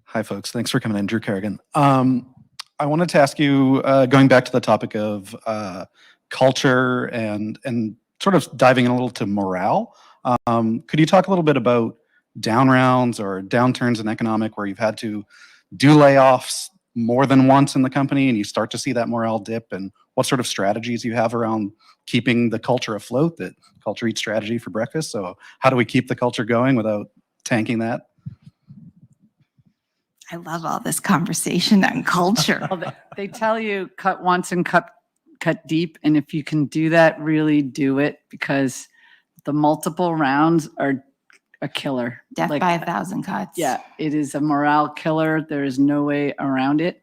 [SPEAKER 9] Hi, folks. Thanks for coming in. Drew Kerrigan. I wanted to ask you, going back to the topic of culture and sort of diving in a little to morale, could you talk a little bit about down rounds or downturns in economic where you've had to do layoffs more than once in the company and you start to see that morale dip, and what sort of strategies you have around keeping the culture afloat? That culture eats strategy for breakfast. So how do we keep the culture going without tanking that?
[SPEAKER 2] I love all this conversation on culture.
[SPEAKER 4] Well, they tell you cut once and cut deep. And if you can do that, really do it, because the multiple rounds are a killer.
[SPEAKER 2] Death
[SPEAKER 4] Like,
[SPEAKER 2] by 1,000 cuts.
[SPEAKER 4] yeah, it is a morale killer. There is no way around it.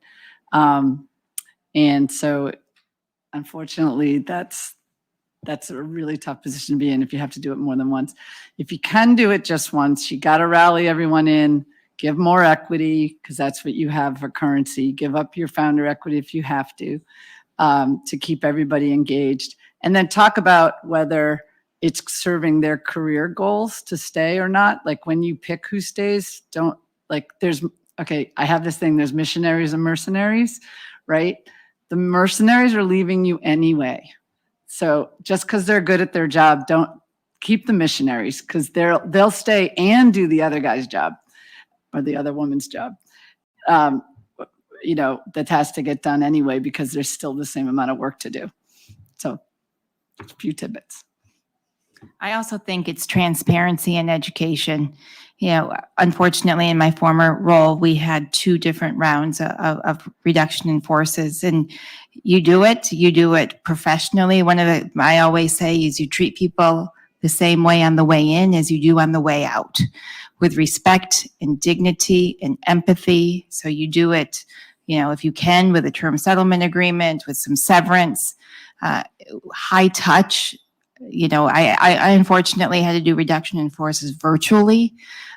[SPEAKER 4] And so unfortunately, that's a really tough position to be in if you have to do it more than once. If you can do it just once, you got to rally everyone in, give more equity, because that's what you have for currency. Give up your founder equity if you have to keep everybody engaged. And then talk about whether it's serving their career goals to stay or not. Like when you pick who stays, don't, like I have this thing, there's missionaries and mercenaries, right? The mercenaries are leaving you anyway. So just because they're good at their job, don't keep the missionaries, because they'll stay and do the other guy's job or the other woman's job. That has to get done anyway, because there's still the same amount of work to do. So a few tidbits.
[SPEAKER 2] I also think it's transparency in education. Unfortunately, in my former role, we had 2 different rounds of reduction in forces, and you do it professionally. I always say is you treat people the same way on the way in as you do on the way out, with respect and dignity and empathy. So you do it, if you can, with a term settlement agreement, with some severance, high touch. I unfortunately had to do reduction in forces virtually,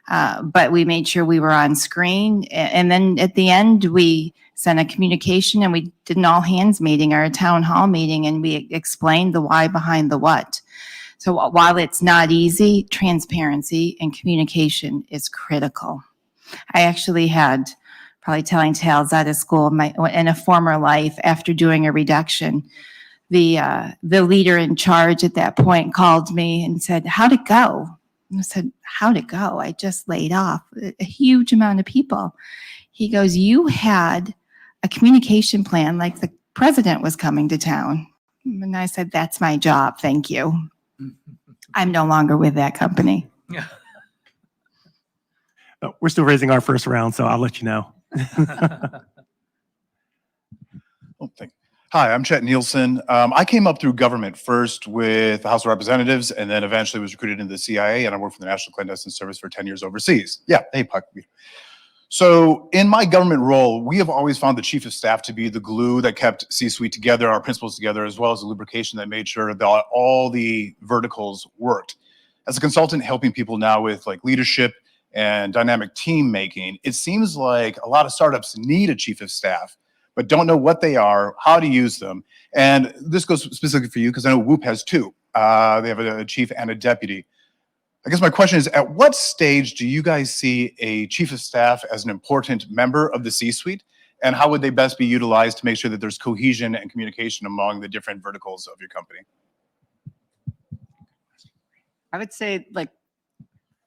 [SPEAKER 2] but we made sure we were on screen. And then at the end, we sent a communication and we did an all hands meeting or a town hall meeting, and we explained the why behind the what. So while it's not easy, transparency and communication is critical. I actually had, probably telling tales out of school, in a former life, after doing a reduction, the leader in charge at that point called me and said, "How'd it go?" And I said, "How'd it go? I just laid off a huge amount of people." He goes, "You had a communication plan like the president was coming to town." And I said, "That's my job. Thank you. I'm no longer with that company."
[SPEAKER 3] We're still raising our first round, so I'll let you know.
[SPEAKER 10] Hi, I'm Chet Nielsen. I came up through government first with the House of Representatives, and then eventually was recruited into the CIA, and I worked for the National Clandestine Service for 10 years overseas. Yeah, hey, Puck. So in my government role, we have always found the chief of staff to be the glue that kept C-suite together, our principals together, as well as the lubrication that made sure that all the verticals worked. As a consultant helping people now with like leadership and dynamic team making, it seems like a lot of startups need a chief of staff, but don't know what they are, how to use them. And this goes specifically for you, because I know Whoop has 2. They have a chief and a deputy. I guess my question is, at what stage do you guys see a chief of staff as an important member of the C-suite? And how would they best be utilized to make sure that there's cohesion and communication among the different verticals of your company?
[SPEAKER 4] I would say like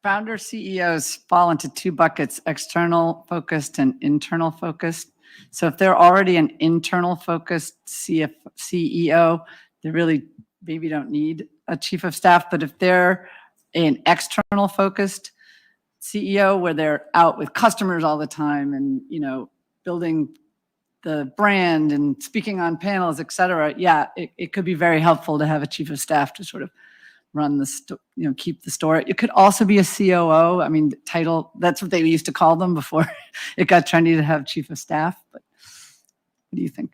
[SPEAKER 4] founder CEOs fall into 2 buckets: external focused and internal focused. So if they're already an internal focused CEO, they really maybe don't need a chief of staff. But if they're an external focused CEO, where they're out with customers all the time and, building the brand and speaking on panels, et cetera, yeah, it could be very helpful to have a chief of staff to sort of run the keep the store. It could also be a COO. I mean, title, that's what they used to call them before it got trendy to have chief of staff. But what do you think?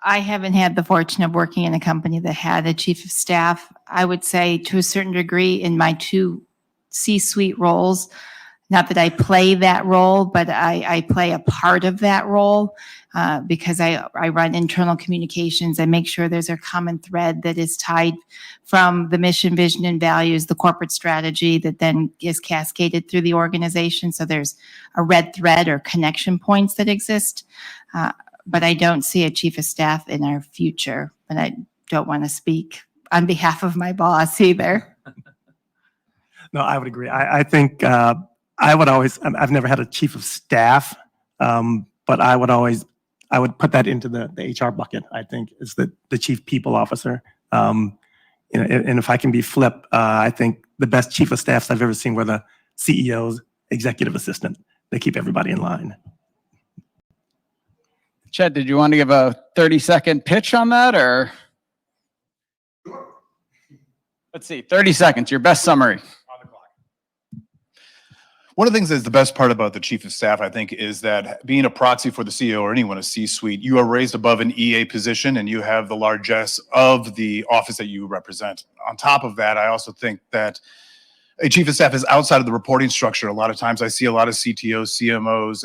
[SPEAKER 2] I haven't had the fortune of working in a company that had a chief of staff. I would say to a certain degree in my 2 C-suite roles, not that I play that role, but I play a part of that role because I run internal communications. I make sure there's a common thread that is tied from the mission, vision, and values, the corporate strategy that then is cascaded through the organization. So there's a red thread or connection points that exist. But I don't see a chief of staff in our future, but I don't want to speak on behalf of my boss either.
[SPEAKER 3] No, I would agree. I think I would always, I've never had a chief of staff, but I would put that into the HR bucket, I think, is the chief people officer. And if I can be flip, I think the best chief of staffs I've ever seen were the CEO's executive assistant. They keep everybody in line.
[SPEAKER 5] Chet, did you want to give a 30-second pitch on that, or? Let's see, 30 seconds, your best summary.
[SPEAKER 10] One of the things that's the best part about the chief of staff, I think, is that being a proxy for the CEO or anyone, a C-suite, you are raised above an EA position and you have the largesse of the office that you represent. On top of that, I also think that a chief of staff is outside of the reporting structure. A lot of times I see a lot of CTOs, CMOs,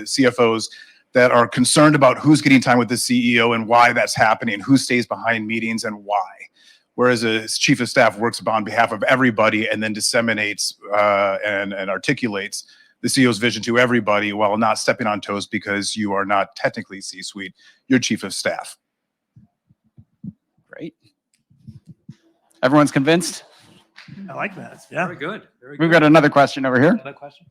[SPEAKER 10] CFOs that are concerned about who's getting time with the CEO and why that's happening, who stays behind meetings and why. Whereas a chief of staff works on behalf of everybody and then disseminates and articulates the CEO's vision to everybody while not stepping on toes because you are not technically C-suite, you're chief of staff.
[SPEAKER 5] Great. Everyone's convinced?
[SPEAKER 3] I like that. Yeah.
[SPEAKER 1] Very good. Very
[SPEAKER 5] We've
[SPEAKER 1] good.
[SPEAKER 5] got another question over here.
[SPEAKER 1] Another question?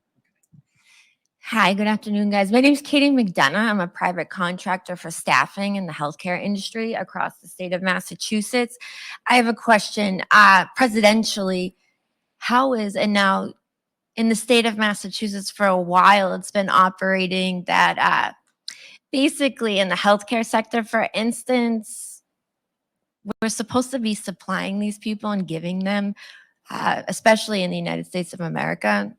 [SPEAKER 11] Hi, good afternoon, guys. My name is Katie McDonough. I'm a private contractor for staffing in the healthcare industry across the state of Massachusetts. I have a question. Presidentially, how is, and now in the state of Massachusetts for a while, it's been operating that basically in the healthcare sector, for instance, we're supposed to be supplying these people and giving them, especially in the United States of America,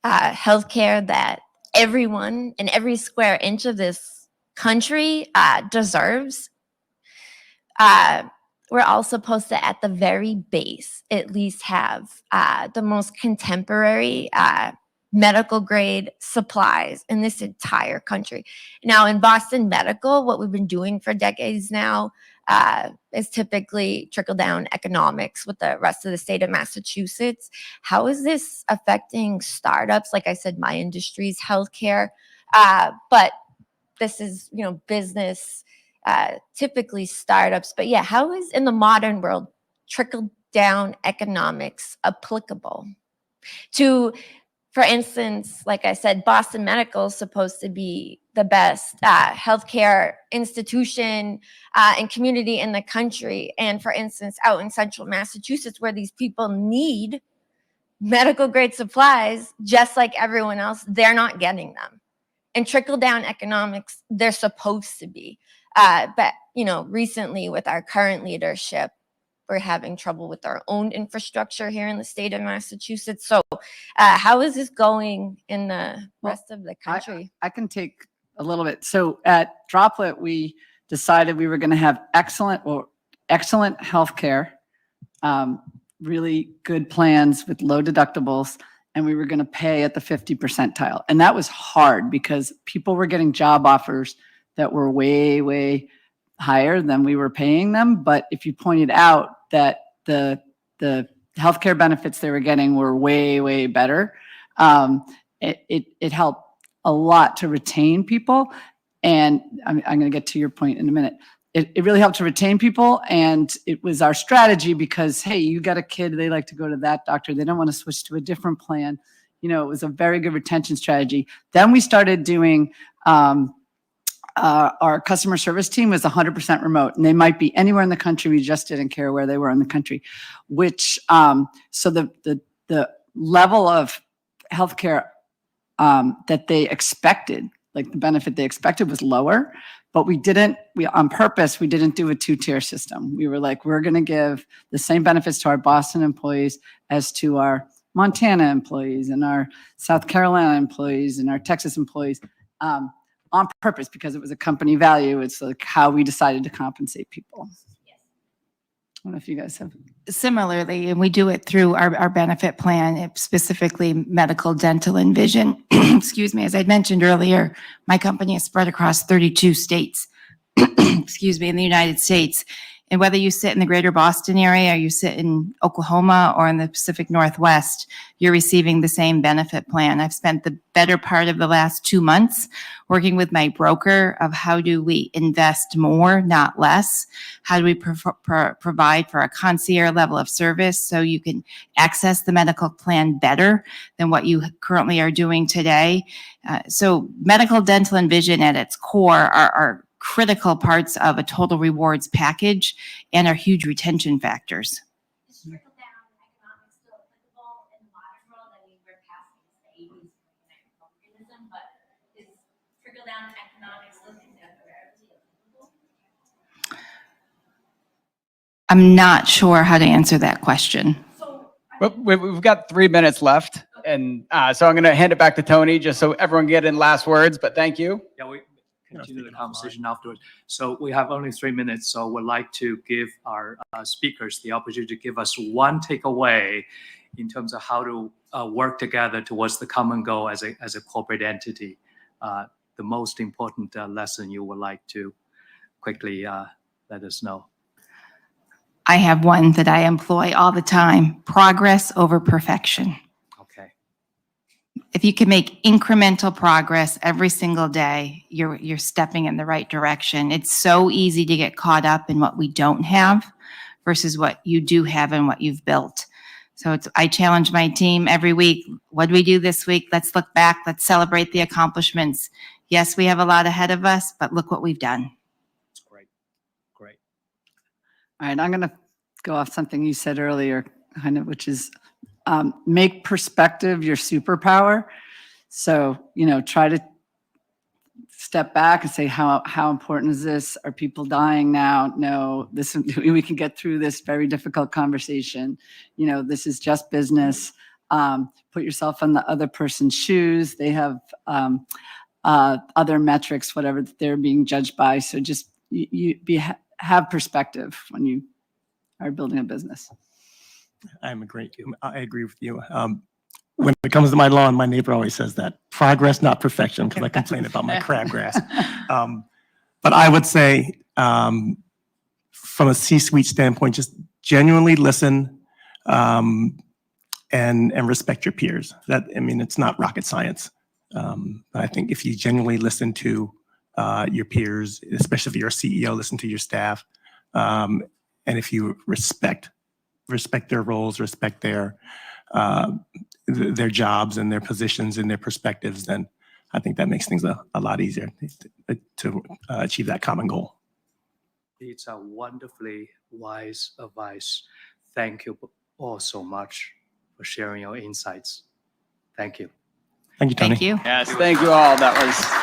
[SPEAKER 11] healthcare that everyone in every square inch of this country deserves. We're all supposed to, at the very base, at least have the most contemporary medical grade supplies in this entire country. Now, in Boston Medical, what we've been doing for decades now is typically trickle-down economics with the rest of the state of Massachusetts. How is this affecting startups? Like I said, my industry is healthcare, but this is, business, typically startups. But yeah, how is, in the modern world, trickle-down economics applicable to, for instance, like I said, Boston Medical is supposed to be the best healthcare institution and community in the country. And for instance, out in central Massachusetts, where these people need medical grade supplies, just like everyone else, they're not getting them. And trickle down economics, they're supposed to be. But, recently with our current leadership, we're having trouble with our own infrastructure here in the state of Massachusetts. So how is this going in the rest of the country?
[SPEAKER 4] I can take a little bit. So at Droplet, we decided we were going to have excellent healthcare, really good plans with low deductibles, and we were going to pay at the 50 percentile. And that was hard because people were getting job offers that were way, way higher than we were paying them. But if you pointed out that the healthcare benefits they were getting were way, way better, it helped a lot to retain people. And I'm going to get to your point in a minute. It really helped to retain people. And it was our strategy because, hey, you got a kid, they like to go to that doctor. They don't want to switch to a different plan. It was a very good retention strategy. Then we started doing, our customer service team was 100% remote, and they might be anywhere in the country. We just didn't care where they were in the country, which, so the level of healthcare that they expected, like the benefit they expected, was lower. But on purpose, we didn't do a two-tier system. We were like, we're going to give the same benefits to our Boston employees as to our Montana employees and our South Carolina employees and our Texas employees, on purpose, because it was a company value. It's like how we decided to compensate people. I don't know if you guys have.
[SPEAKER 2] Similarly, and we do it through our benefit plan, specifically medical, dental, and vision. Excuse me. As I mentioned earlier, my company is spread across 32 states, excuse me, in the United States. And whether you sit in the greater Boston area, or you sit in Oklahoma or in the Pacific Northwest, you're receiving the same benefit plan. I've spent the better part of the last 2 months working with my broker of how do we invest more, not less? How do we provide for a concierge level of service so you can access the medical plan better than what you currently are doing today? So medical, dental, and vision at its core are critical parts of a total rewards package and are huge retention factors.
[SPEAKER 11] Is trickle-down economics still applicable in the modern world? I mean, we're past the 80s republicanism, but is trickle-down economics still
[SPEAKER 2] I'm not sure how to answer that question.
[SPEAKER 5] Well, we've got 3 minutes left, and so I'm going to hand it back to Tony just so everyone can get in last words. But thank you.
[SPEAKER 1] Yeah, we continue the conversation afterwards. So we have only 3 minutes, so we'd like to give our speakers the opportunity to give us one takeaway in terms of how to work together towards the common goal as a corporate entity. The most important lesson you would like to quickly let us know.
[SPEAKER 2] I have one that I employ all the time: progress over perfection.
[SPEAKER 1] Okay.
[SPEAKER 2] If you can make incremental progress every single day, you're stepping in the right direction. It's so easy to get caught up in what we don't have versus what you do have and what you've built. So I challenge my team every week. What do we do this week? Let's look back. Let's celebrate the accomplishments. Yes, we have a lot ahead of us, but look what we've done.
[SPEAKER 1] Great. Great.
[SPEAKER 4] All right, I'm going to go off something you said earlier, kind of, which is make perspective your superpower. So, try to step back and say, how important is this? Are people dying now? No, we can get through this very difficult conversation. This is just business. Put yourself in the other person's shoes. They have other metrics, whatever that they're being judged by. So just have perspective when you are building a business.
[SPEAKER 3] I agree with you. When it comes to my lawn, my neighbor always says that progress, not perfection, because I complain about my crabgrass. But I would say, from a C-suite standpoint, just genuinely listen and respect your peers. It's not rocket science. I think if you genuinely listen to your peers, especially if you're a CEO, listen to your staff, and if you respect their roles, respect their jobs and their positions and their perspectives, then I think that makes things a lot easier to achieve that common goal.
[SPEAKER 1] It's a wonderfully wise advice. Thank you all so much for sharing your insights. Thank you.
[SPEAKER 3] Thank you, Tony.
[SPEAKER 2] Thank you.
[SPEAKER 5] Yes, thank you all. That was